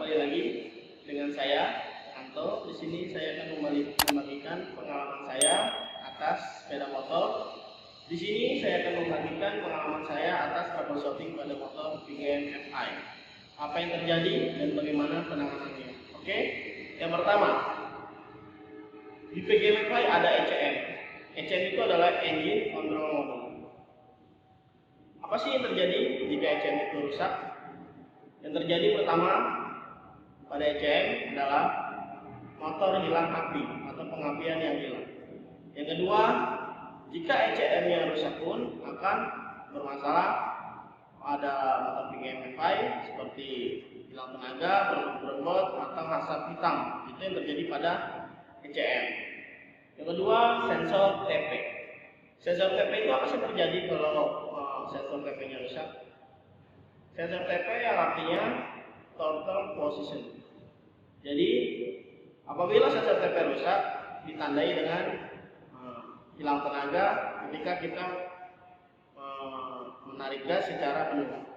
kembali lagi dengan saya Anto. Di sini saya akan membagikan pengalaman saya atas sepeda motor. Di sini saya akan membagikan pengalaman saya atas troubleshooting pada motor PGM-FI. Apa yang terjadi dan bagaimana penanganannya. Oke. Yang pertama, di PGM-FI ada ECM. ECM itu adalah Engine Control Module. Apa sih yang terjadi jika ECM itu rusak? Yang terjadi pertama pada ECM adalah motor hilang api atau pengapian yang hilang. Yang kedua, jika ECM-nya rusak pun akan bermasalah pada motor PGM-FI seperti hilang tenaga, berebut atau asap hitam. Itu yang terjadi pada ECM. Yang kedua, sensor TP. Sensor TP itu apa sih terjadi kalau sensor TP-nya rusak? Sensor TP yang artinya total position. Jadi apabila sensor TP rusak ditandai dengan hilang tenaga ketika kita menarik gas secara penuh.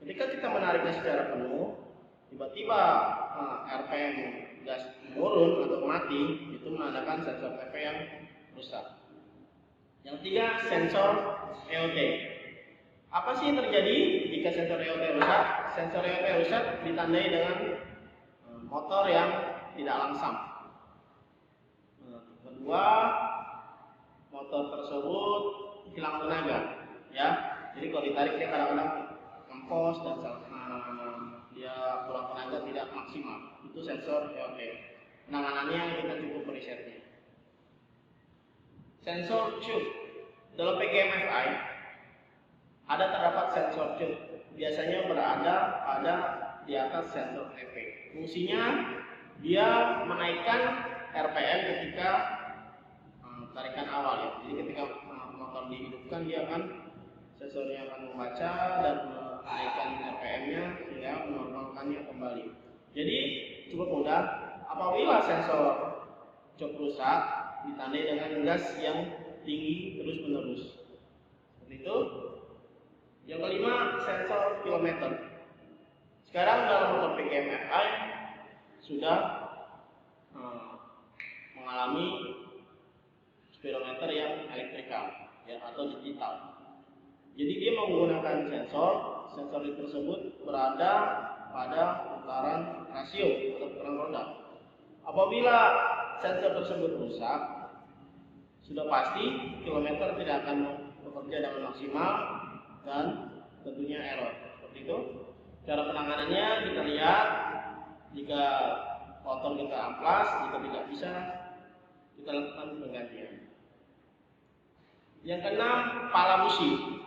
Ketika kita menarik gas secara penuh, tiba-tiba RPM gas menurun atau mati, itu menandakan sensor TP yang rusak. Yang ketiga, sensor EOT. Apa sih yang terjadi jika sensor EOT rusak? Sensor EOT rusak ditandai dengan motor yang tidak langsam. Kedua, motor tersebut hilang tenaga, ya. Jadi kalau ditarik dia kadang-kadang ngempos dan dia kurang tenaga tidak maksimal. Itu sensor EOT. Penanganannya kita cukup merisetnya. Sensor tube dalam PGM-FI ada terdapat sensor tube, biasanya berada pada di atas sensor TP. Fungsinya dia menaikkan RPM ketika tarikan awal, ya. Jadi ketika motor dihidupkan, dia akan sensornya akan membaca dan menaikkan RPM-nya sehingga menormalkannya kembali. Jadi cukup mudah. Apabila sensor tube rusak ditandai dengan gas yang tinggi terus-menerus. Seperti itu. Yang kelima, sensor kilometer. Sekarang dalam motor PGM-FI sudah mengalami speedometer yang elektrikal, ya, atau digital. Jadi dia menggunakan sensor tersebut berada pada putaran rasio atau putaran roda. Apabila sensor tersebut rusak, sudah pasti kilometer tidak akan bekerja dengan maksimal dan tentunya error. Seperti itu. Cara penanganannya kita lihat, jika motor kita amplas, jika tidak bisa, kita lakukan penggantian. Yang keenam, pala busi.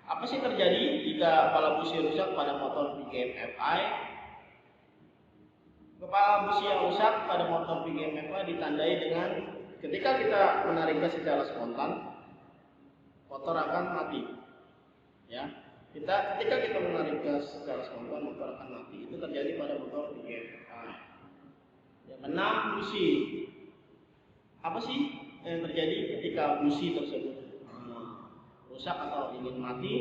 Apa sih terjadi jika pala busi rusak pada motor PGM-FI? Kepala busi yang rusak pada motor PGM-FI ditandai dengan ketika kita menarik gas secara spontan, motor akan mati. Ya, ketika kita menarik gas secara spontan, motor akan mati. Itu terjadi pada motor PGM-FI. Yang keenam, busi. Apa sih yang terjadi ketika busi tersebut rusak atau ingin mati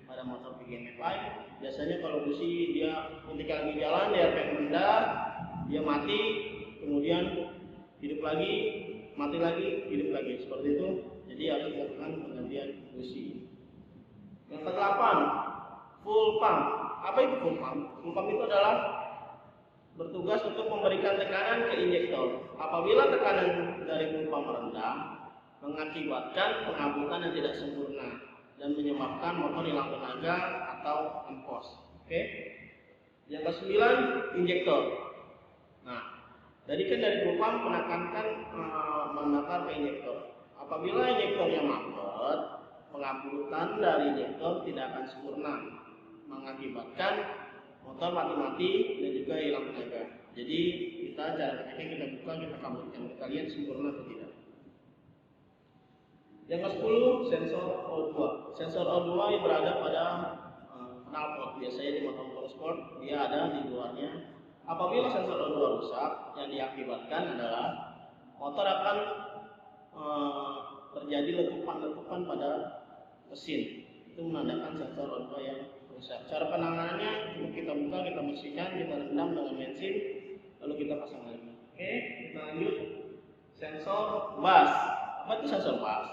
pada motor PGM-FI? Biasanya kalau busi dia ketika lagi jalan dia RPM rendah, dia mati, kemudian hidup lagi, mati lagi, hidup lagi, seperti itu. Jadi harus dilakukan penggantian busi. Yang kedelapan, full pump. Apa itu full pump? Full pump itu adalah bertugas untuk memberikan tekanan ke injektor. Apabila tekanan dari full pump rendah, mengakibatkan pengabutan yang tidak sempurna dan menyebabkan motor hilang tenaga atau empos. Oke. Yang ke-9, injektor. Nah, tadi kan dari full pump menekankan membakar ke injektor. Apabila injektornya mampet, pengabutan dari injektor tidak akan sempurna, mengakibatkan motor mati-mati dan juga hilang tenaga. Jadi kita cara pakainya kita buka, kita kabutkan, kita lihat sempurna atau tidak. Yang ke-10, sensor O2. Sensor O2 yang berada pada knalpot, biasanya di motor sport dia ada di luarnya. Apabila sensor O2 rusak, yang diakibatkan adalah motor akan terjadi letupan-letupan pada mesin. Itu menandakan sensor O2 yang rusak. Cara penanganannya cukup kita buka, kita bersihkan, kita rendam dengan bensin, lalu kita pasang lagi. Oke, kita lanjut. Sensor bus. Apa itu sensor bus?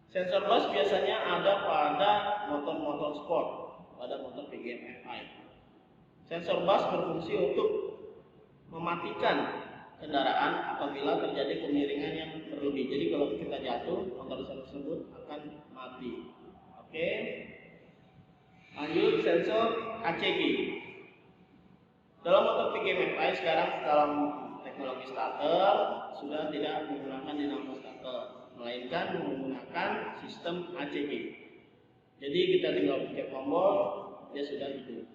Sensor bus biasanya ada pada motor-motor sport, pada motor PGM FI. Sensor bus berfungsi untuk mematikan kendaraan apabila terjadi kemiringan yang berlebih. Jadi kalau kita jatuh, motor tersebut akan mati. Oke. Lanjut, sensor ACG. Dalam motor PGM FI sekarang dalam teknologi starter sudah tidak menggunakan dinamo starter, melainkan menggunakan sistem ACG. Jadi kita tinggal pencet tombol, dia sudah hidup.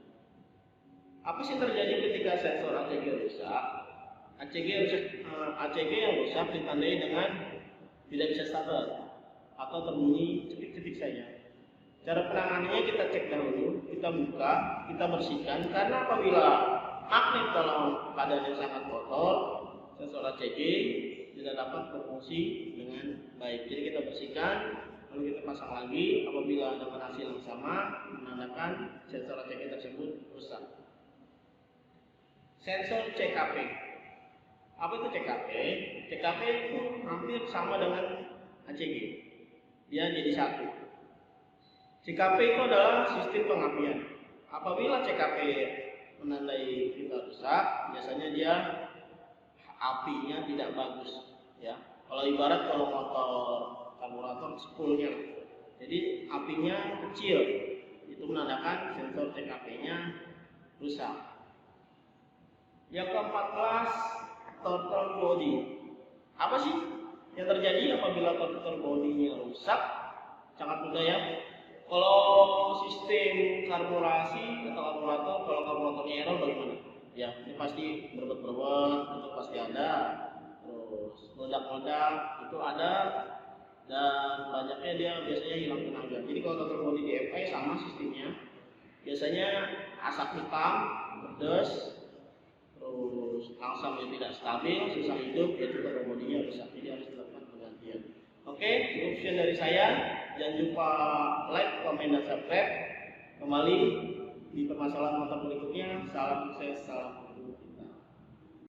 Apa sih terjadi ketika sensor ACG rusak? ACG yang rusak ditandai dengan tidak bisa starter atau terbunyi cetik-cetik saja. Cara penanganannya kita cek dahulu, kita buka, kita bersihkan, karena apabila magnet dalam keadaan yang sangat kotor, sensor ACG tidak dapat berfungsi dengan baik. Jadi kita bersihkan, lalu kita pasang lagi. Apabila dengan hasil yang sama, menandakan sensor ACG tersebut rusak. Sensor CKP. Apa itu CKP? CKP itu hampir sama dengan ACG. Dia jadi satu. CKP itu adalah sistem pengapian. Apabila CKP menandai kita rusak, biasanya dia apinya tidak bagus. Ya, kalau ibarat kalau motor karburator spoolnya, jadi apinya kecil, itu menandakan sensor CKP-nya rusak. Yang ke-14, throttle body. Apa sih yang terjadi apabila throttle body-nya rusak? Sangat mudah ya. Kalau sistem karburasi atau karburator, kalau karburatornya error bagaimana? Ya, ini pasti berbet-berbet, itu pasti ada. Terus meledak-meledak itu ada, dan banyaknya dia biasanya hilang tenaga. Jadi kalau throttle body di FI sama sistemnya. Biasanya asap hitam, pedas, terus langsamnya tidak stabil, susah hidup, yaitu throttle body-nya rusak. Jadi harus dilakukan penggantian. Oke, cukup sekian dari saya. Jangan lupa like, komen, dan subscribe. Kembali di permasalahan motor berikutnya. Salam sukses, salam